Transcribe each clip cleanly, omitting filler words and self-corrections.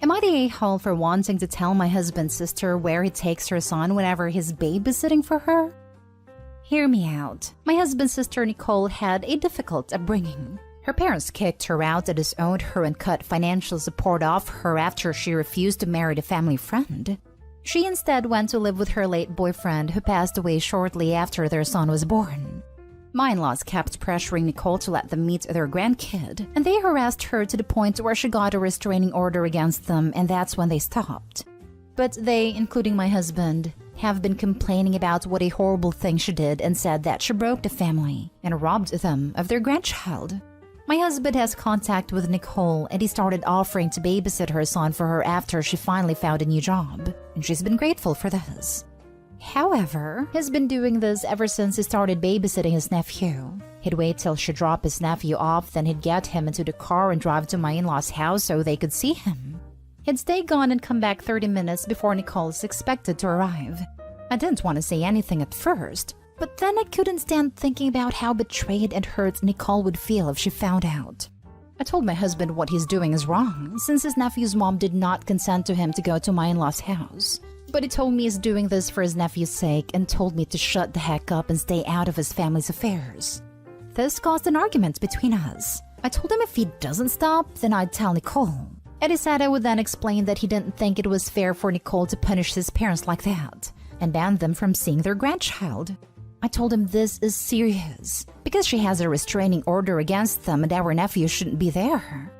Am I the a-hole for wanting to tell my husband's sister where he takes her son whenever he's babysitting for her? Hear me out. My husband's sister Nicole had a difficult upbringing. Her parents kicked her out and disowned her and cut financial support off her after she refused to marry a family friend. She instead went to live with her late boyfriend, who passed away shortly after their son was born. My in-laws kept pressuring Nicole to let them meet their grandkid, and they harassed her to the point where she got a restraining order against them, and that's when they stopped. But they, including my husband, have been complaining about what a horrible thing she did and said that she broke the family and robbed them of their grandchild. My husband has contact with Nicole, and he started offering to babysit her son for her after she finally found a new job, and she's been grateful for this. However, he's been doing this ever since he started babysitting his nephew. He'd wait till she dropped his nephew off, then he'd get him into the car and drive to my in-laws' house so they could see him. He'd stay gone and come back 30 minutes before Nicole is expected to arrive. I didn't want to say anything at first, but then I couldn't stand thinking about how betrayed and hurt Nicole would feel if she found out. I told my husband what he's doing is wrong, since his nephew's mom did not consent to him to go to my in-laws' house. But he told me he's doing this for his nephew's sake and told me to shut the heck up and stay out of his family's affairs. This caused an argument between us. I told him if he doesn't stop, then I'd tell Nicole. And he said I would then explain that he didn't think it was fair for Nicole to punish his parents like that and ban them from seeing their grandchild. I told him this is serious, because she has a restraining order against them and our nephew shouldn't be there.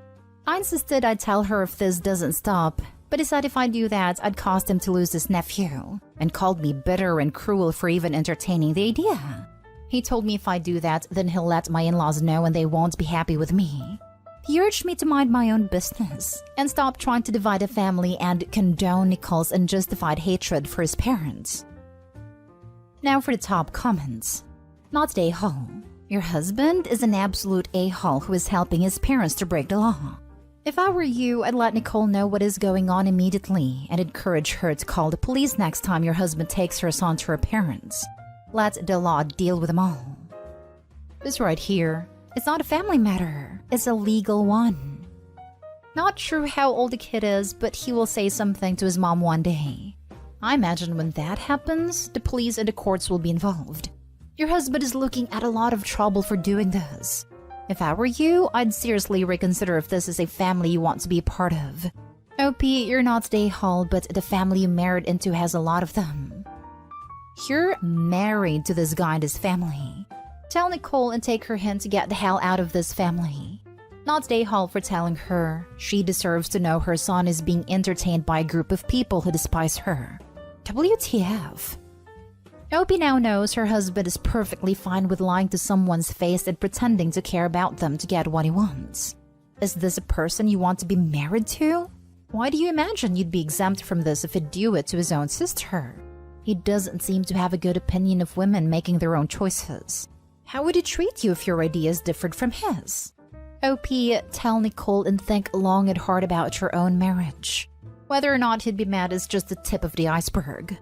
I insisted I'd tell her if this doesn't stop, but he said if I do that, I'd cause him to lose his nephew, and called me bitter and cruel for even entertaining the idea. He told me if I do that, then he'll let my in-laws know and they won't be happy with me. He urged me to mind my own business and stop trying to divide a family and condone Nicole's unjustified hatred for his parents. Now for the top comments. Not the a-hole. Your husband is an absolute a-hole who is helping his parents to break the law. If I were you, I'd let Nicole know what is going on immediately and encourage her to call the police next time your husband takes her son to her parents. Let the law deal with them all. This right here, it's not a family matter, it's a legal one. Not sure how old the kid is, but he will say something to his mom one day. I imagine when that happens, the police and the courts will be involved. Your husband is looking at a lot of trouble for doing this. If I were you, I'd seriously reconsider if this is a family you want to be a part of. OP, you're not the a-hole, but the family you married into has a lot of them. You're married to this guy and his family. Tell Nicole and take her hint to get the hell out of this family. Not the a-hole for telling her she deserves to know her son is being entertained by a group of people who despise her. WTF. Opie now knows her husband is perfectly fine with lying to someone's face and pretending to care about them to get what he wants. Is this a person you want to be married to? Why do you imagine you'd be exempt from this if he'd do it to his own sister? He doesn't seem to have a good opinion of women making their own choices. How would he treat you if your ideas differed from his? OP, tell Nicole and think long and hard about your own marriage. Whether or not he'd be mad is just the tip of the iceberg.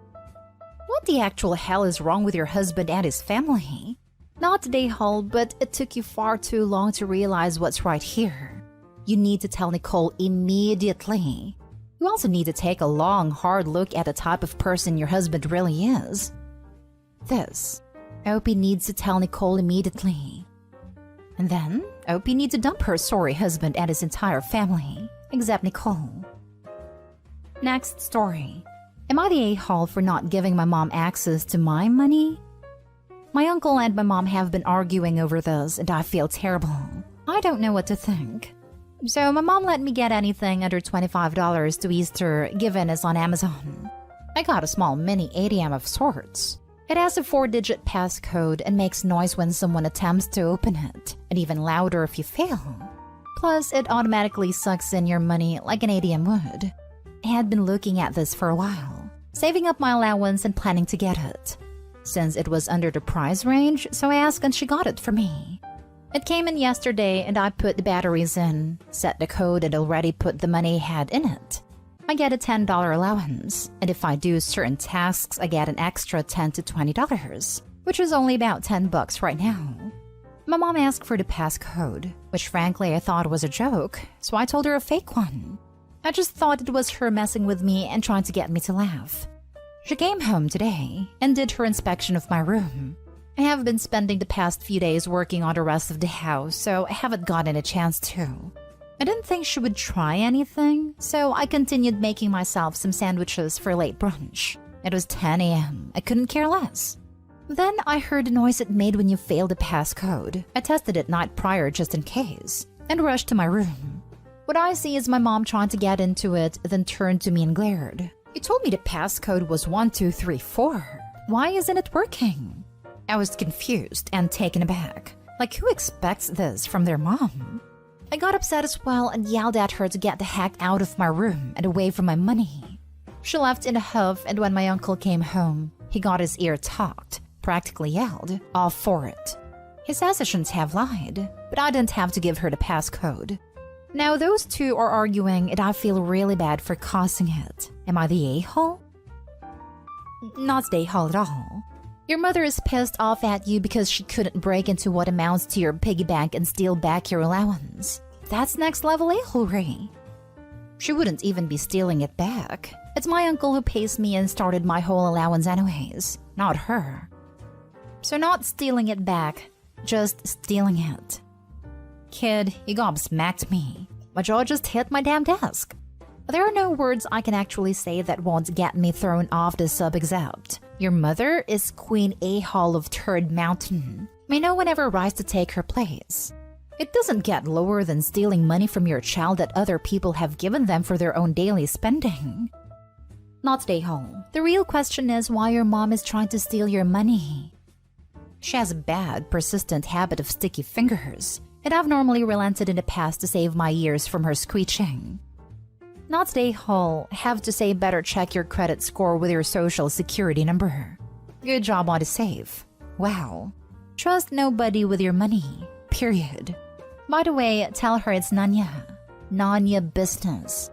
What the actual hell is wrong with your husband and his family? Not the a-hole, but it took you far too long to realize what's right here. You need to tell Nicole immediately. You also need to take a long, hard look at the type of person your husband really is. This, Opie needs to tell Nicole immediately. And then, Opie needs to dump her sorry husband and his entire family, except Nicole. Next story. Am I the a-hole for not giving my mom access to my money? My uncle and my mom have been arguing over this, and I feel terrible. I don't know what to think. So my mom let me get anything under $25 to Easter given us on Amazon. I got a small mini ATM of sorts. It has a 4-digit passcode and makes noise when someone attempts to open it, and even louder if you fail. Plus, it automatically sucks in your money like an ATM would. I had been looking at this for a while, saving up my allowance and planning to get it. Since it was under the price range, so I asked and she got it for me. It came in yesterday and I put the batteries in, set the code and already put the money I had in it. I get a $10 allowance, and if I do certain tasks, I get an extra $10 to $20, which is only about $10 right now. My mom asked for the passcode, which frankly I thought was a joke, so I told her a fake one. I just thought it was her messing with me and trying to get me to laugh. She came home today and did her inspection of my room. I have been spending the past few days working on the rest of the house, so I haven't gotten a chance to. I didn't think she would try anything, so I continued making myself some sandwiches for late brunch. It was 10 a.m. I couldn't care less. Then I heard the noise it made when you failed the passcode. I tested it night prior just in case, and rushed to my room. What I see is my mom trying to get into it, then turned to me and glared. "You told me the passcode was 1234. Why isn't it working?" I was confused and taken aback. Like, who expects this from their mom? I got upset as well and yelled at her to get the heck out of my room and away from my money. She left in a huff, and when my uncle came home, he got his ear talked, practically yelled, "All for it." He says I shouldn't have lied, but I didn't have to give her the passcode. Now those two are arguing and I feel really bad for causing it. Am I the a-hole? Not the a-hole at all. Your mother is pissed off at you because she couldn't break into what amounts to your piggy bank and steal back your allowance. That's next level a-holery. She wouldn't even be stealing it back. It's my uncle who pays me and started my whole allowance anyways, not her. So not stealing it back, just stealing it. Kid, you gobsmacked me. My jaw just hit my damn desk. There are no words I can actually say that won't get me thrown off the sub except your mother is Queen A-hole of Turd Mountain. May no one ever rise to take her place. It doesn't get lower than stealing money from your child that other people have given them for their own daily spending. Not A-hole. The real question is why your mom is trying to steal your money. She has a bad, persistent habit of sticky fingers, and I've normally relented in the past to save my ears from her screeching. Not A-hole, have to say better check your credit score with your social security number. Good job on the save. Wow. Trust nobody with your money. Period. By the way, tell her it's Nanya business.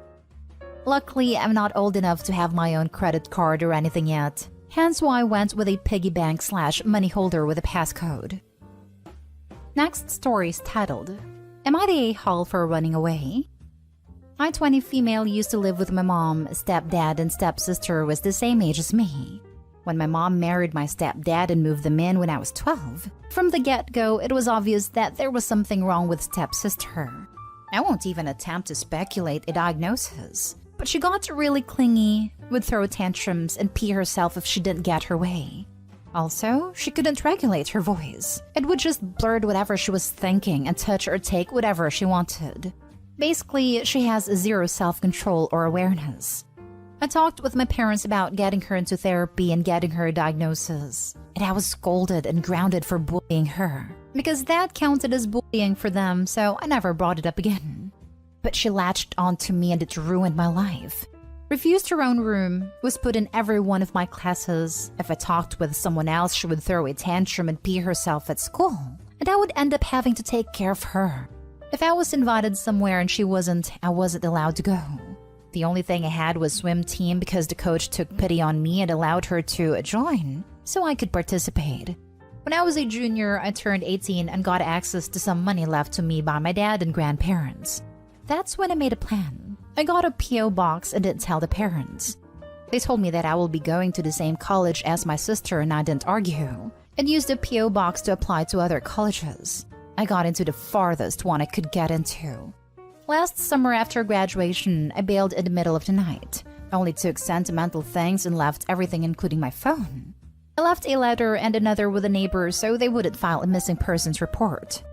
Luckily, I'm not old enough to have my own credit card or anything yet. Hence why I went with a piggy bank / money holder with a passcode. Next story is titled, Am I the a-hole for running away? My 20 female used to live with my mom, stepdad, and stepsister was the same age as me. When my mom married my stepdad and moved them in when I was 12, from the get-go, it was obvious that there was something wrong with stepsister. I won't even attempt to speculate a diagnosis, but she got really clingy, would throw tantrums, and pee herself if she didn't get her way. Also, she couldn't regulate her voice. It would just blurt whatever she was thinking and touch or take whatever she wanted. Basically, she has zero self-control or awareness. I talked with my parents about getting her into therapy and getting her a diagnosis, and I was scolded and grounded for bullying her, because that counted as bullying for them, so I never brought it up again. But she latched onto me and it ruined my life. Refused her own room, was put in every one of my classes. If I talked with someone else, she would throw a tantrum and pee herself at school, and I would end up having to take care of her. If I was invited somewhere and she wasn't, I wasn't allowed to go. The only thing I had was swim team because the coach took pity on me and allowed her to join, so I could participate. When I was a junior, I turned 18 and got access to some money left to me by my dad and grandparents. That's when I made a plan. I got a P.O. box and didn't tell the parents. They told me that I will be going to the same college as my sister and I didn't argue, and used the P.O. box to apply to other colleges. I got into the farthest one I could get into. Last summer after graduation, I bailed in the middle of the night. I only took sentimental things and left everything including my phone. I left a letter and another with a neighbor so they wouldn't file a missing persons report.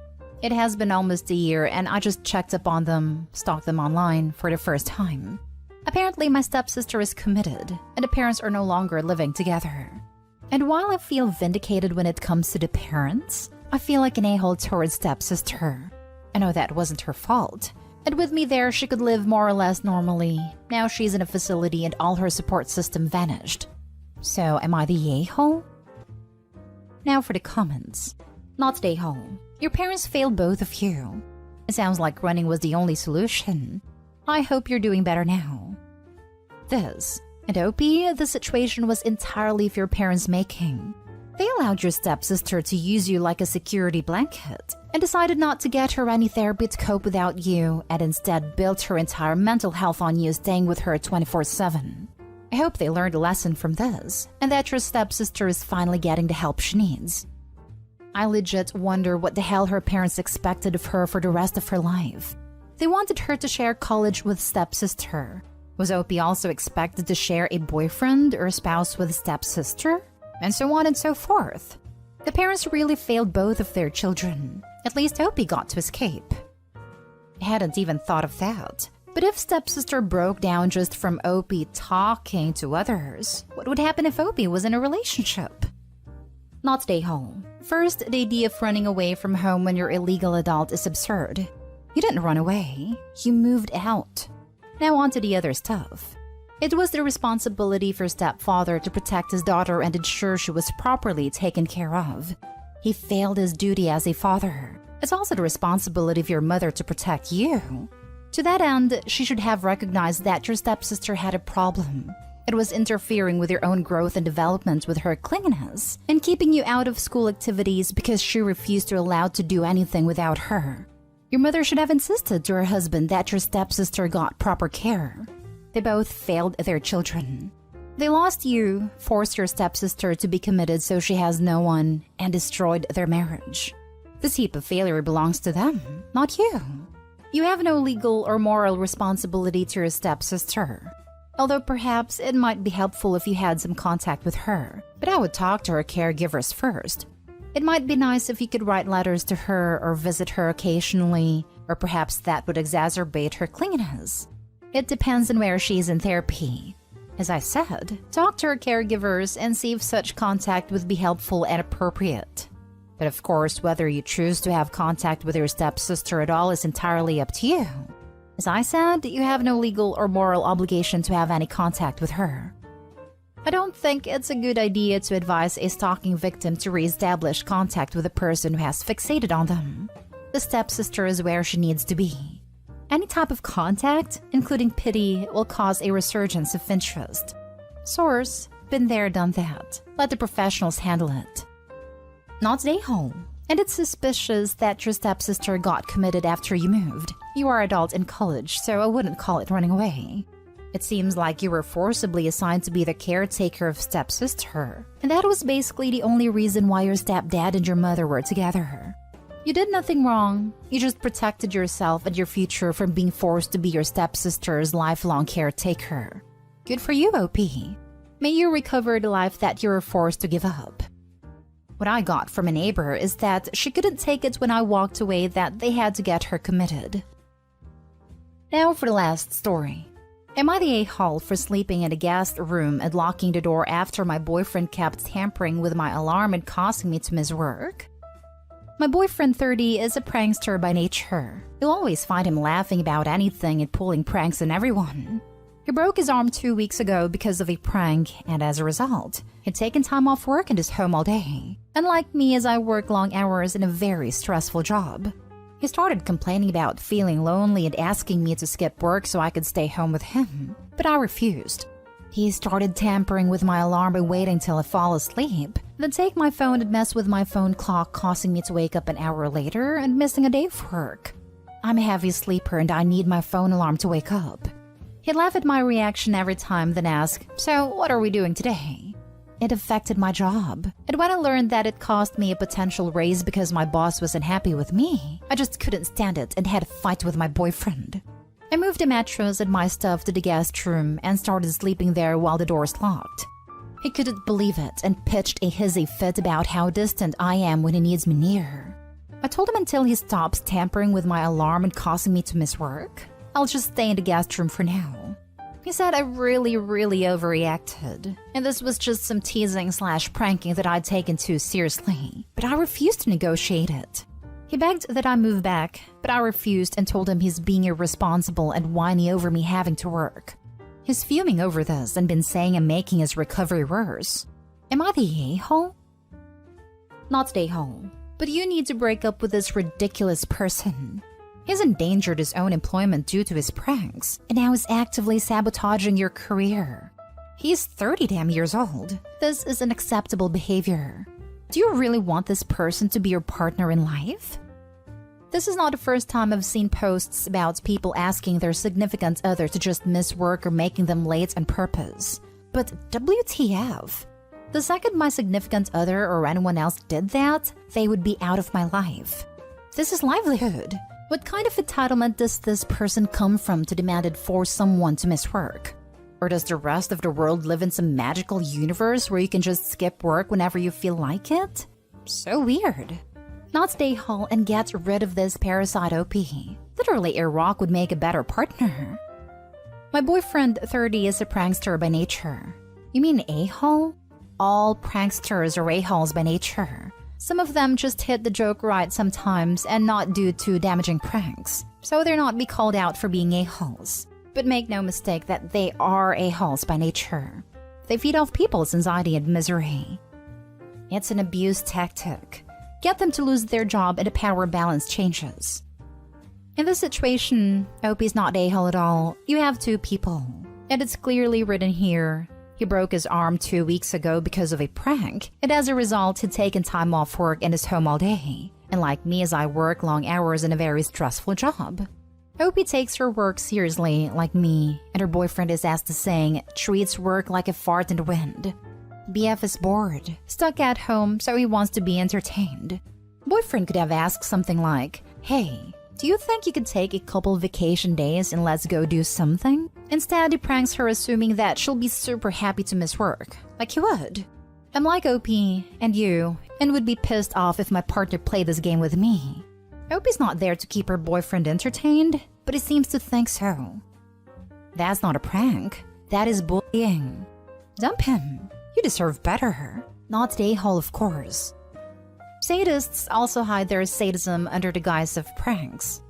It has been almost a year and I just checked up on them, stalked them online for the first time. Apparently my stepsister is committed and the parents are no longer living together. And while I feel vindicated when it comes to the parents, I feel like an a-hole towards stepsister. I know that wasn't her fault. And with me there, she could live more or less normally. Now she's in a facility and all her support system vanished. So am I the a-hole? Now for the comments. Not the a-hole. Your parents failed both of you. It sounds like running was the only solution. I hope you're doing better now. This. And OP, the situation was entirely of your parents' making. They allowed your stepsister to use you like a security blanket and decided not to get her any therapy to cope without you and instead built her entire mental health on you staying with her 24/7. I hope they learned a lesson from this and that your stepsister is finally getting the help she needs. I legit wonder what the hell her parents expected of her for the rest of her life. They wanted her to share college with stepsister. Was OP also expected to share a boyfriend or spouse with stepsister? And so on and so forth. The parents really failed both of their children. At least OP got to escape. I hadn't even thought of that. But if stepsister broke down just from OP talking to others, what would happen if OP was in a relationship? Not stay home. First, the idea of running away from home when you're a legal adult is absurd. You didn't run away. You moved out. Now on to the other stuff. It was the responsibility for stepfather to protect his daughter and ensure she was properly taken care of. He failed his duty as a father. It's also the responsibility of your mother to protect you. To that end, she should have recognized that your stepsister had a problem. It was interfering with your own growth and development with her clinginess and keeping you out of school activities because she refused to allow to do anything without her. Your mother should have insisted to her husband that your stepsister got proper care. They both failed their children. They lost you, forced your stepsister to be committed so she has no one, and destroyed their marriage. This heap of failure belongs to them, not you. You have no legal or moral responsibility to your stepsister. Although perhaps it might be helpful if you had some contact with her, but I would talk to her caregivers first. It might be nice if you could write letters to her or visit her occasionally, or perhaps that would exacerbate her clinginess. It depends on where she is in therapy. As I said, talk to her caregivers and see if such contact would be helpful and appropriate. But of course, whether you choose to have contact with your stepsister at all is entirely up to you. As I said, you have no legal or moral obligation to have any contact with her. I don't think it's a good idea to advise a stalking victim to re-establish contact with a person who has fixated on them. The stepsister is where she needs to be. Any type of contact, including pity, will cause a resurgence of interest. Source: been there, done that. Let the professionals handle it. Not stay home. And it's suspicious that your stepsister got committed after you moved. You are adult in college, so I wouldn't call it running away. It seems like you were forcibly assigned to be the caretaker of stepsister, and that was basically the only reason why your stepdad and your mother were together. You did nothing wrong. You just protected yourself and your future from being forced to be your stepsister's lifelong caretaker. Good for you, OP. May you recover the life that you were forced to give up. What I got from a neighbor is that she couldn't take it when I walked away that they had to get her committed. Now for the last story. Am I the a-hole for sleeping in a guest room and locking the door after my boyfriend kept tampering with my alarm and causing me to miss work? My boyfriend 30 is a prankster by nature. You'll always find him laughing about anything and pulling pranks on everyone. He broke his arm 2 weeks ago because of a prank, and as a result, he'd taken time off work and is home all day. Unlike me, as I work long hours in a very stressful job. He started complaining about feeling lonely and asking me to skip work so I could stay home with him, but I refused. He started tampering with my alarm by waiting till I fall asleep, then take my phone and mess with my phone clock, causing me to wake up an hour later and missing a day of work. I'm a heavy sleeper and I need my phone alarm to wake up. He'd laugh at my reaction every time, then ask, "So, what are we doing today?" It affected my job. And when I learned that it cost me a potential raise because my boss wasn't happy with me, I just couldn't stand it and had a fight with my boyfriend. I moved a mattress and my stuff to the guest room and started sleeping there while the doors locked. He couldn't believe it and pitched a hissy fit about how distant I am when he needs me near. I told him until he stops tampering with my alarm and causing me to miss work, I'll just stay in the guest room for now. He said I really overreacted, and this was just some teasing/pranking that I'd taken too seriously, but I refused to negotiate it. He begged that I move back, but I refused and told him he's being irresponsible and whiny over me having to work. He's fuming over this and been saying I'm making his recovery worse. Am I the a-hole? Not stay home, but you need to break up with this ridiculous person. He's endangered his own employment due to his pranks, and now is actively sabotaging your career. He's 30 damn years old. This is unacceptable behavior. Do you really want this person to be your partner in life? This is not the first time I've seen posts about people asking their significant other to just miss work or making them late on purpose. But WTF? The second my significant other or anyone else did that, they would be out of my life. This is livelihood. What kind of entitlement does this person come from to demand it for someone to miss work? Or does the rest of the world live in some magical universe where you can just skip work whenever you feel like it? So weird. Not stay home and get rid of this parasite OP. Literally, a rock would make a better partner. My boyfriend, 30, is a prankster by nature. You mean a-hole? All pranksters are a-holes by nature. Some of them just hit the joke right sometimes and not do too damaging pranks, so they're not be called out for being a-holes. But make no mistake that they are a-holes by nature. They feed off people's anxiety and misery. It's an abuse tactic. Get them to lose their job and the power balance changes. In this situation, OP is not a-hole at all. You have two people. And it's clearly written here. He broke his arm 2 weeks ago because of a prank, and as a result, he'd taken time off work and is home all day. And like me, as I work long hours in a very stressful job. OP takes her work seriously, like me, and her boyfriend is, as the saying, treats work like a fart in the wind. BF is bored, stuck at home, so he wants to be entertained. Boyfriend could have asked something like, "Hey, do you think you could take a couple vacation days and let's go do something?" Instead, he pranks her assuming that she'll be super happy to miss work, like he would. I'm like OP and you, and would be pissed off if my partner played this game with me. OP's not there to keep her boyfriend entertained, but he seems to think so. That's not a prank. That is bullying. Dump him. You deserve better. Not the a-hole, of course. Sadists also hide their sadism under the guise of pranks.